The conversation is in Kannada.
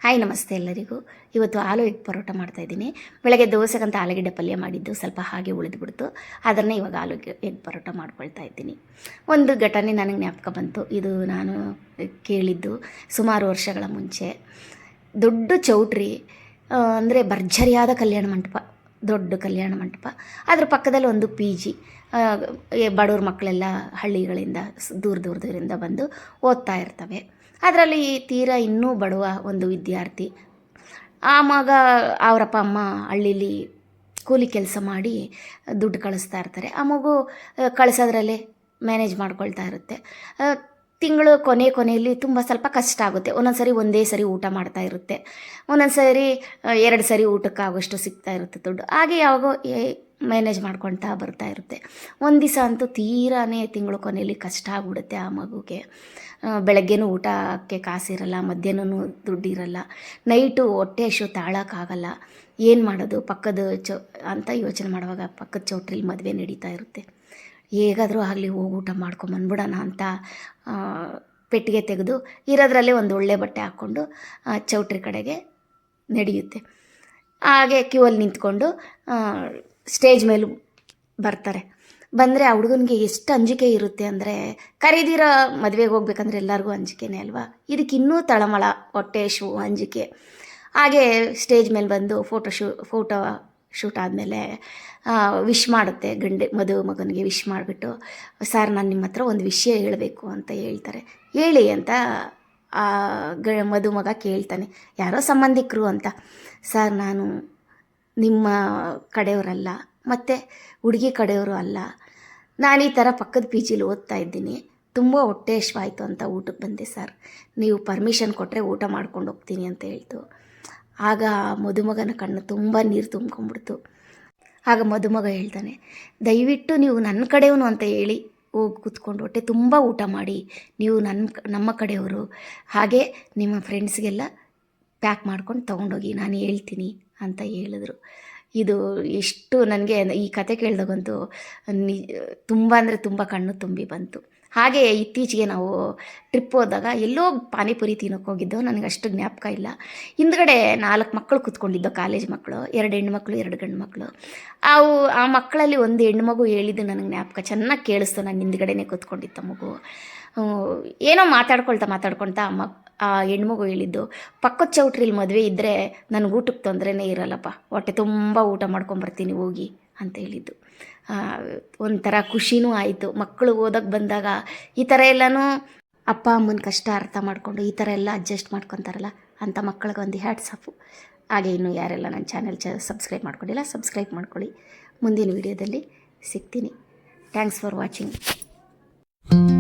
ಹಾಯ್ ನಮಸ್ತೆ ಎಲ್ಲರಿಗೂ. ಇವತ್ತು ಆಲೂ ಎಗ್ ಪರೋಟ ಮಾಡ್ತಾಯಿದ್ದೀನಿ. ಬೆಳಗ್ಗೆ ದೋಸೆಗಂತ ಆಲೂಗಡ್ಡೆ ಪಲ್ಯ ಮಾಡಿದ್ದು ಸ್ವಲ್ಪ ಹಾಗೆ ಉಳಿದ್ಬಿಡ್ತು. ಅದನ್ನೇ ಇವಾಗ ಆಲೂ ಎಗ್ ಪರೋಟ ಮಾಡ್ಕೊಳ್ತಾ ಇದ್ದೀನಿ. ಒಂದು ಘಟನೆ ನನಗೆ ಜ್ಞಾಪಕ ಬಂತು. ಇದು ನಾನು ಕೇಳಿದ್ದು ಸುಮಾರು ವರ್ಷಗಳ ಮುಂಚೆ. ದೊಡ್ಡ ಚೌಟ್ರಿ, ಅಂದರೆ ಭರ್ಜರಿಯಾದ ಕಲ್ಯಾಣ ಮಂಟಪ, ದೊಡ್ಡ ಕಲ್ಯಾಣ ಮಂಟಪ. ಅದ್ರ ಪಕ್ಕದಲ್ಲಿ ಒಂದು PG. ಬಡವ್ರ ಮಕ್ಕಳೆಲ್ಲ ಹಳ್ಳಿಗಳಿಂದ ದೂರದಿಂದ ಬಂದು ಓದ್ತಾ ಇರ್ತವೆ. ಅದರಲ್ಲಿ ತೀರಾ ಇನ್ನೂ ಬಡವ ಒಂದು ವಿದ್ಯಾರ್ಥಿ. ಆ ಮಗ ಅವರಪ್ಪ ಅಮ್ಮ ಹಳ್ಳೀಲಿ ಕೂಲಿ ಕೆಲಸ ಮಾಡಿ ದುಡ್ಡು ಕಳಿಸ್ತಾ ಇರ್ತಾರೆ. ಆ ಮಗು ಕಳಿಸೋದ್ರಲ್ಲೇ ಮ್ಯಾನೇಜ್ ಮಾಡ್ಕೊಳ್ತಾ ಇರುತ್ತೆ. ತಿಂಗಳು ಕೊನೆಯಲ್ಲಿ ತುಂಬ ಸ್ವಲ್ಪ ಕಷ್ಟ ಆಗುತ್ತೆ. ಒಂದೊಂದು ಸರಿ ಒಂದೇ ಸರಿ ಊಟ ಮಾಡ್ತಾ ಇರುತ್ತೆ, ಒಂದೊಂದು ಸರಿ 2 ಸರಿ ಊಟಕ್ಕಾಗೋಷ್ಟು ಸಿಗ್ತಾ ಇರುತ್ತೆ ದುಡ್ಡು. ಹಾಗೆ ಯಾವಾಗೋ ಮ್ಯಾನೇಜ್ ಮಾಡ್ಕೊಳ್ತಾ ಬರ್ತಾ ಇರುತ್ತೆ. ಒಂದು ದಿವಸ ಅಂತೂ ತೀರಾನೇ ತಿಂಗಳು ಕೊನೆಯಲ್ಲಿ ಕಷ್ಟ ಆಗಿಬಿಡುತ್ತೆ ಆ ಮಗುಗೆ. ಬೆಳಗ್ಗೆನೂ ಊಟಕ್ಕೆ ಕಾಸಿರಲ್ಲ, ಮಧ್ಯಾಹ್ನವೂ ದುಡ್ಡಿರಲ್ಲ, ನೈಟು ಹೊಟ್ಟೆ ಹಸಿವು ತಾಳೋಕ್ಕಾಗಲ್ಲ. ಏನು ಮಾಡೋದು ಪಕ್ಕದ ಅಂತ ಯೋಚನೆ ಮಾಡುವಾಗ ಪಕ್ಕದ ಚೌಟ್ರಿಲಿ ಮದುವೆ ನಡೀತಾ ಇರುತ್ತೆ. ಹೇಗಾದರೂ ಆಗಲಿ ಹೋಗಿ ಊಟ ಮಾಡ್ಕೊಂಬಂದ್ಬಿಡೋಣ ಅಂತ ಪೆಟ್ಟಿಗೆ ತೆಗೆದು ಇರೋದ್ರಲ್ಲೇ ಒಂದು ಒಳ್ಳೆ ಬಟ್ಟೆ ಹಾಕ್ಕೊಂಡು ಚೌಟ್ರಿ ಕಡೆಗೆ ನಡೆಯುತ್ತೆ. ಹಾಗೆ ಕ್ಯೂವಲ್ಲಿ ನಿಂತ್ಕೊಂಡು ಸ್ಟೇಜ್ ಮೇಲೂ ಬರ್ತಾರೆ. ಬಂದರೆ ಆ ಹುಡುಗನಿಗೆ ಎಷ್ಟು ಅಂಜಿಕೆ ಇರುತ್ತೆ ಅಂದರೆ, ಕರೀದಿರೋ ಮದುವೆಗೆ ಹೋಗ್ಬೇಕಂದ್ರೆ ಎಲ್ಲರಿಗೂ ಅಂಜಿಕೆನೇ ಅಲ್ವಾ. ಇದಕ್ಕೆ ಇನ್ನೂ ತಳಮಳ, ಹೊಟ್ಟೆ ಹಸಿವು, ಅಂಜಿಕೆ. ಹಾಗೆ ಸ್ಟೇಜ್ ಮೇಲೆ ಬಂದು ಫೋಟೋ ಶೂಟ್ ಆದಮೇಲೆ ವಿಶ್ ಮಾಡುತ್ತೆ. ಮದುಮಗನಿಗೆ ವಿಶ್ ಮಾಡಿಬಿಟ್ಟು, ಸರ್ ನಾನು ನಿಮ್ಮ ಹತ್ರ ಒಂದು ವಿಷಯ ಹೇಳಬೇಕು ಅಂತ ಹೇಳ್ತಾರೆ. ಹೇಳಿ ಅಂತ ಮದುಮಗ ಕೇಳ್ತಾನೆ. ಯಾರೋ ಸಂಬಂಧಿಕರು ಅಂತ. ಸರ್ ನಾನು ನಿಮ್ಮ ಕಡೆಯವರಲ್ಲ, ಮತ್ತು ಹುಡುಗಿ ಕಡೆಯವರು ಅಲ್ಲ. ನಾನು ಈ ಥರ ಪಕ್ಕದ PGಲಿ ಓದ್ತಾ ಇದ್ದೀನಿ, ತುಂಬ ಹೊಟ್ಟೆ ಹಸಿವಾಯಿತು ಅಂತ ಊಟಕ್ಕೆ ಬಂದೆ ಸರ್. ನೀವು ಪರ್ಮಿಷನ್ ಕೊಟ್ಟರೆ ಊಟ ಮಾಡ್ಕೊಂಡು ಹೋಗ್ತೀನಿ ಅಂತ ಹೇಳ್ತು. ಆಗ ಮದುಮಗನ ಕಣ್ಣು ತುಂಬ ನೀರು ತುಂಬ್ಕೊಂಡ್ಬಿಡ್ತು. ಆಗ ಮದುಮಗ ಹೇಳ್ತಾನೆ, ದಯವಿಟ್ಟು ನೀವು ನನ್ನ ಕಡೆಯವನು ಅಂತ ಹೇಳಿ ಹೋಗಿ ಕೂತ್ಕೊಂಡು ಹೊಟ್ಟೆ ತುಂಬ ಊಟ ಮಾಡಿ, ನೀವು ನಮ್ಮ ಕಡೆಯವರು, ಹಾಗೆ ನಿಮ್ಮ ಫ್ರೆಂಡ್ಸ್ಗೆಲ್ಲ ಪ್ಯಾಕ್ ಮಾಡ್ಕೊಂಡು ತೊಗೊಂಡೋಗಿ, ನಾನು ಹೇಳ್ತೀನಿ ಅಂತ ಹೇಳಿದ್ರು. ಇದು ಎಷ್ಟು ನನಗೆ ಈ ಕತೆ ಕೇಳಿದಾಗಂತೂ ತುಂಬ ಅಂದರೆ ತುಂಬ ಕಣ್ಣು ತುಂಬಿ ಬಂತು. ಹಾಗೆ ಇತ್ತೀಚೆಗೆ ನಾವು ಟ್ರಿಪ್ ಹೋದಾಗ ಎಲ್ಲೋ ಪಾನಿಪುರಿ ತಿನ್ನೋಕೆ ಹೋಗಿದ್ದೋ, ನನಗೆ ಅಷ್ಟು ಜ್ಞಾಪಕ ಇಲ್ಲ. ಹಿಂದ್ಗಡೆ 4 ಮಕ್ಕಳು ಕೂತ್ಕೊಂಡಿದ್ದೋ, ಕಾಲೇಜ್ ಮಕ್ಕಳು, 2 ಹೆಣ್ಮಕ್ಳು 2 ಗಂಡು ಮಕ್ಕಳು. ಆ ಮಕ್ಕಳಲ್ಲಿ ಒಂದು ಹೆಣ್ಮಗು ಹೇಳಿದ್ದು ನನಗೆ ಜ್ಞಾಪಕ ಚೆನ್ನಾಗಿ ಕೇಳಿಸ್ತು. ನಾನು ಹಿಂದ್ಗಡೆನೇ ಕೂತ್ಕೊಂಡಿದ್ದ ಮಗು ಏನೋ ಮಾತಾಡ್ಕೊಳ್ತಾ ಆ ಹೆಣ್ಮಗು ಹೇಳಿದ್ದು, ಪಕ್ಕದ ಚೌಟ್ರಿಲಿ ಮದುವೆ ಇದ್ದರೆ ನನಗೆ ಊಟಕ್ಕೆ ತೊಂದರೆನೇ ಇರಲ್ಲಪ್ಪ, ಹೊಟ್ಟೆ ತುಂಬ ಊಟ ಮಾಡ್ಕೊಂಬರ್ತೀನಿ ಹೋಗಿ ಅಂತ ಹೇಳಿದ್ದು. ಒಂಥರ ಖುಷಿನೂ ಆಯಿತು. ಮಕ್ಕಳು ಓದೋಕ್ಕೆ ಬಂದಾಗ ಈ ಥರ ಎಲ್ಲನೂ ಅಪ್ಪ ಅಮ್ಮನ ಕಷ್ಟ ಅರ್ಥ ಮಾಡಿಕೊಂಡು ಈ ಥರ ಎಲ್ಲ ಅಡ್ಜಸ್ಟ್ ಮಾಡ್ಕೊತಾರಲ್ಲ ಅಂಥ ಮಕ್ಕಳಿಗೆ ಒಂದು ಹ್ಯಾಟ್ಸ್ ಆಫು. ಹಾಗೆ ಇನ್ನೂ ಯಾರೆಲ್ಲ ನನ್ನ ಚಾನೆಲ್ ಸಬ್ಸ್ಕ್ರೈಬ್ ಮಾಡ್ಕೊಂಡಿಲ್ಲ, ಸಬ್ಸ್ಕ್ರೈಬ್ ಮಾಡ್ಕೊಳ್ಳಿ. ಮುಂದಿನ ವಿಡಿಯೋದಲ್ಲಿ ಸಿಗ್ತೀನಿ. Thanks for watching.